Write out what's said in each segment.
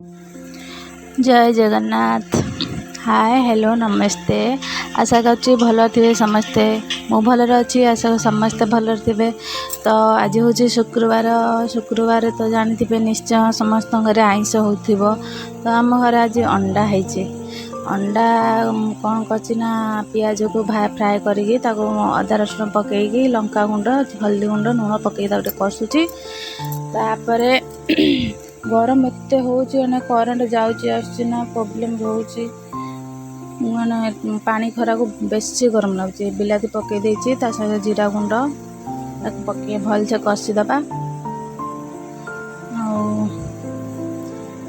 जय Jagannath. Hi hello नमस्ते। आशा करुँची भल थे समस्ते। मु भलर अच्छी, आशा समस्ते भलर थे। तो आज हूँ शुक्रवार तो जानी निश्चय समस्त घर आइंष हो। तो आम घर आज अंडा है। अंडा कौन करना पियाज को फ्राए करके अदा रसुण पकईकी लंका गुंड हल्दी गुंड लुण पकई कषुची। तापर गरम एत हो करंट जाऊँना प्रोब्लेम रोचे माने पानी खरा को बेसी गरम लगे। बिलाती पकई देती सहित जीरा गुंड पकई भलसे कषिदबा।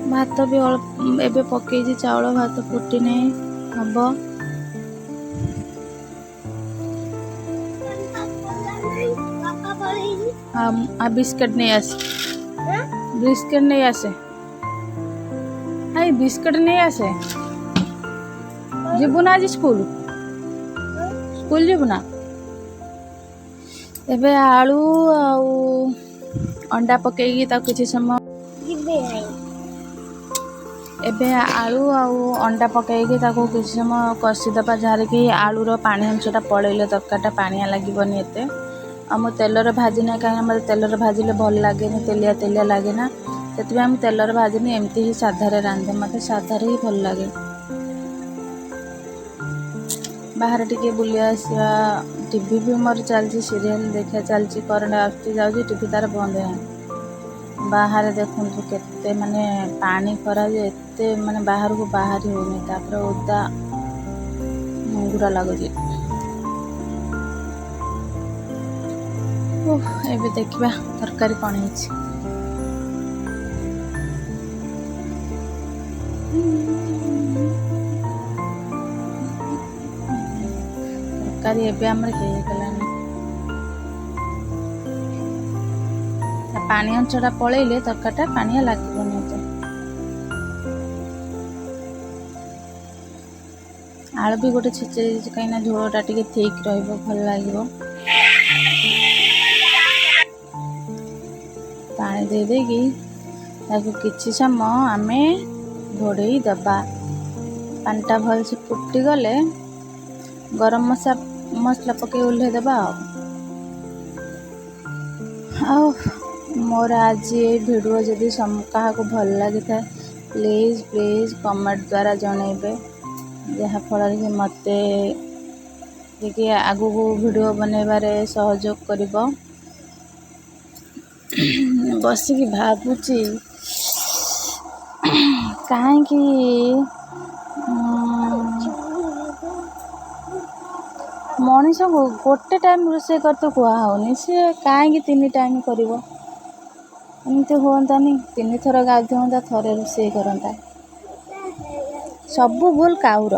भात भी एबे पकई चाउल भात फुटी नहीं हम बिस्किट नहीं आसे। बिस्किट नहीं आसे। हाई बिस्किट नहीं आसे। जीवु ना आज स्कूल जीवु ना। एबे आलू अंडा पकईकी किसी समय एबे आलू अंडा पकईकी किसी समय कषिदबा जहाँ कि आलूर पानी अंशटा पड़े तरकारीटा पानिया लगे एत। आम तेलर भाजिना कहीं मत तेलर भाजिले भल लगे तेलिया तेलिया लगे ना से तेलर भाजिनी एमती ही साधारे रांधे मत साधारे ही भल लगे। बाहर टिके बुली आसवा। टीवी भी मोर चलती सीरियल देखा चलती करंट आसती जाऊँगी टीवी तार बंद है। बाहर देखु केते माने पानी खरा एते माने बाहर को बाहर होनी तापर ओदा मुंगुरा लगुच। एबे देखिबा तरकारी कौन है। तरकारी एबे हमर हे गलानी। पानी अंशटा पलैले तरकारीटा पानिया लागबनी एते। आलू भी गोटे छेचे कहीं झोलटा टिके थिक रहिबो भल लागिबो। पानी दे देगी ताकू किछि समय आमे घोड़े दबा। पानीटा भल से फुटी गले गरम मसला पके उल्हे दबा। मोर आज ये वीडियो जदि क्या भल लगी था प्लीज प्लीज कमेंट द्वारा जनइबे जहाँ फल कि मते आगु को वीडियो बनइबारे सहयोग करिबो। बसिकी भाबुची कहीं मनीष को गोटे टाइम रोषे करते कहनी सी कहीं 3 टाइम कर एमती हुआनी 3 थर गाधुआ थरे रोषे करता सबू भूल काउर।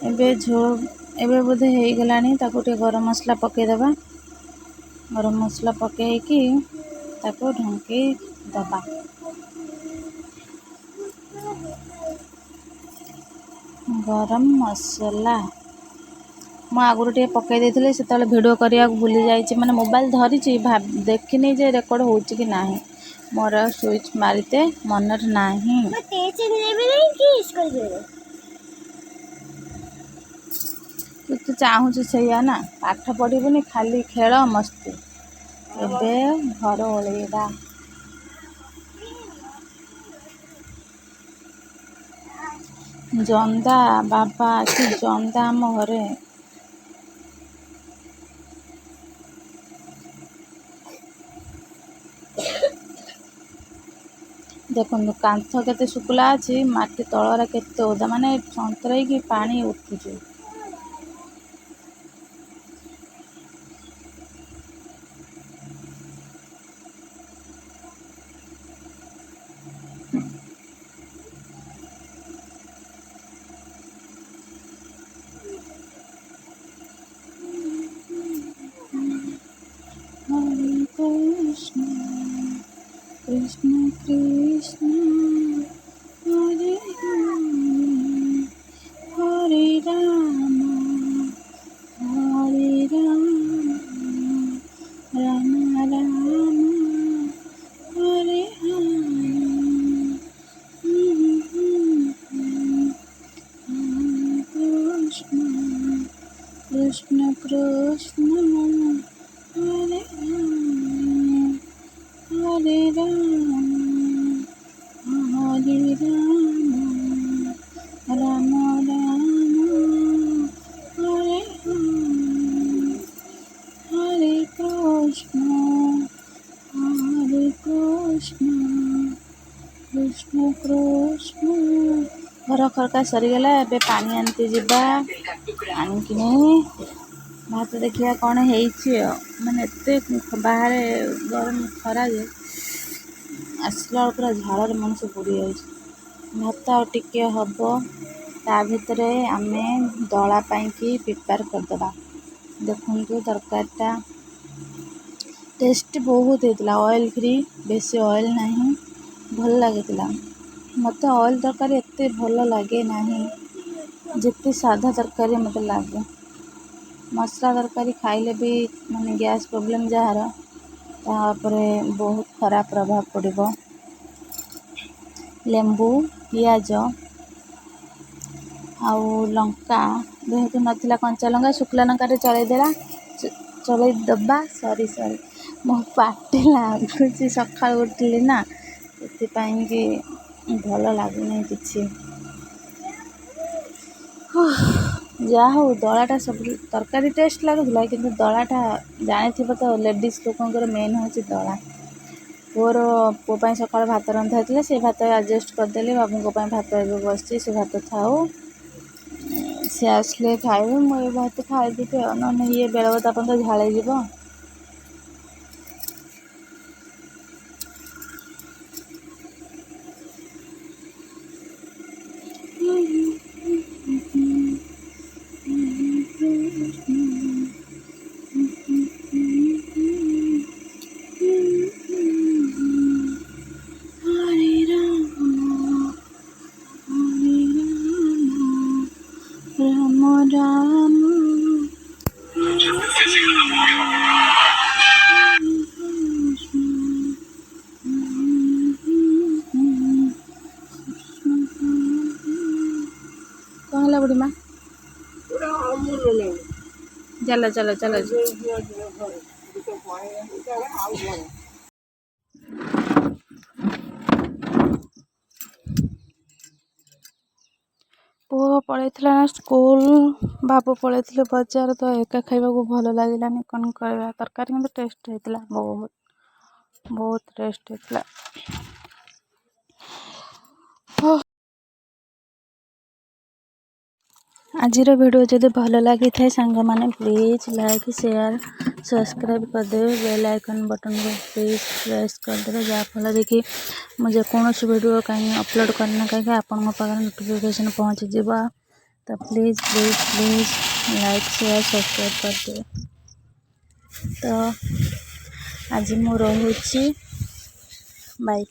एबे बोधे हो गलानी ताको गरम मसला पकईदबा। गरम मसला पकईकी ताको ढंकी दबा। गरम मसला मु आगुरी टे पकई देथिले सेतले वीडियो करिया भूली जाइछि माने मोबाइल धरिछि देखिनी जे रेकॉर्ड होउछि कि नाही मोर स्विच मारिते मनर नाही। तू चाहूँ से ना पाठ पढ़ुनी खाली खेल मस्ती। एबे घर ओळेइबा। जंदा बाबा कि जंदा आम घरे देखो कांथ केते शुक्ला अच्छी माटी तलरा केते ओदा माने संतराई की पानी उठुची। कृष्ण कृष्ण कृष्ण हरे हरे राम हरे राम कृष्ण कृष्ण। घर खरका सरीगला एबे पानी आनती ଯିବା ଆଣିକି ଭାତ ଦେଖିବା କ'ଣ ହେଇଛି ମାନେ ଏତେ ବାହାରେ ଗରମ ଖରା ଯେ ଆସିଲା ବେଳକୁ ପୁରା ଝାଳରେ ମଣିଷ ବୁଡ଼ି ଯାଉଛି। ଭାତ ଆଉ ଟିକେ ହବ, ତା ଭିତରେ ଆମେ ଦଳା ପାଇଁକି ପ୍ରିପେୟାର କରିଦେବା। ଦେଖନ୍ତୁ ତରକାରୀଟା ଟେଷ୍ଟ ବହୁତ ହେଇଥିଲା, ଅଏଲ୍ ଫ୍ରି, ବେଶୀ ଅଏଲ୍ ନାହିଁ, ଭଲ ଲାଗିଥିଲା। ମୋତେ ଅଏଲ୍ ତରକାରୀ ଏତେ ଭଲ ଲାଗେ ନାହିଁ ଯେତେ ସାଧା ତରକାରୀ ମୋତେ ଲାଗେ। ମସଲା ତରକାରୀ ଖାଇଲେ ବି ମାନେ ଗ୍ୟାସ୍ ପ୍ରୋବ୍ଲେମ୍ ଯାହାର, ତାପରେ ବହୁତ ଖରାପ ପ୍ରଭାବ ପଡ଼ିବ। ଲେମ୍ବୁ, ପିଆଜ ଆଉ ଲଙ୍କା ଯେହେତୁ ନଥିଲା, କଞ୍ଚା ଲଙ୍କା ଶୁଖିଲା ଲଙ୍କାରେ ଚଳେଇଦେବା। ସରି ମୋ ପାଟି ଲାଗୁଛି, ସକାଳୁ ଉଠିଲି ନା, ସେଥିପାଇଁକି ଭଲ ଲାଗୁନି କିଛି। ଯାହା ହଉ ଦଳାଟା ସବୁ ତରକାରୀ ଟେଷ୍ଟ ଲାଗୁଥିଲା, କିନ୍ତୁ ଦଳାଟା ଜାଣିଥିବ ତ, ଲେଡ଼ିଜ୍ ଲୋକଙ୍କର ମେନ୍ ହେଉଛି ଦଳା। ପୁଅ ପାଇଁ ସକାଳୁ ଭାତ ରନ୍ଧା ହେଇଥିଲା, ସେ ଭାତ ଆଡ଼ଜଷ୍ଟ କରିଦେଲି। ବାବୁଙ୍କ ପାଇଁ ଭାତ ଏବେ ବସିଛି, ସେ ଭାତ ଥାଉ, ସେ ଆସିଲେ ଖାଇବେ, ମୁଁ ଏ ଭାତ ଖାଇଦେବି ଆଉ। ନହେଲେ ଇଏ ବେଳବତା ପର୍ଯ୍ୟନ୍ତ ଝାଳେଇଯିବ। ରାମ ରାମ କ'ଣ ହେଲା ବୁଢ଼ୀ ମା? ଚାଲ ପୁଅ ପଳେଇଥିଲା ନା ସ୍କୁଲ, ବାବୁ ପଳେଇଥିଲେ ବଜାର, ତ ଏକା ଖାଇବାକୁ ଭଲ ଲାଗିଲାନି। କ'ଣ କରିବା, ତରକାରୀ କିନ୍ତୁ ଟେଷ୍ଟ ହେଇଥିଲା, ବହୁତ ଟେଷ୍ଟ ହେଇଥିଲା। ଆଜିର ଭିଡ଼ିଓ ଯଦି ଭଲ ଲାଗିଥାଏ ସାଙ୍ଗମାନେ, ପ୍ଲିଜ୍ ଲାଇକ୍, ସେୟାର, ସବସ୍କ୍ରାଇବ୍ କରିଦେବେ। ବେଲ୍ ଆଇକନ୍ ବଟନ୍କୁ ପ୍ଲିଜ୍ ପ୍ରେସ୍ କରିଦେବେ, ଯାହାଫଳରେ କି ମୁଁ ଯେକୌଣସି ଭିଡ଼ିଓ ଅପଲୋଡ଼ କରିନା କାହିଁକି ଆପଣଙ୍କ ପାଖରେ ନୋଟିଫିକେସନ୍ ପହଞ୍ଚିଯିବ। ତ ପ୍ଲିଜ୍ ଲାଇକ୍, ସେୟାର, ସବସ୍କ୍ରାଇବ୍ କରିଦେବେ। ତ ଆଜି ମୁଁ ରହୁଛି, ବାଇ।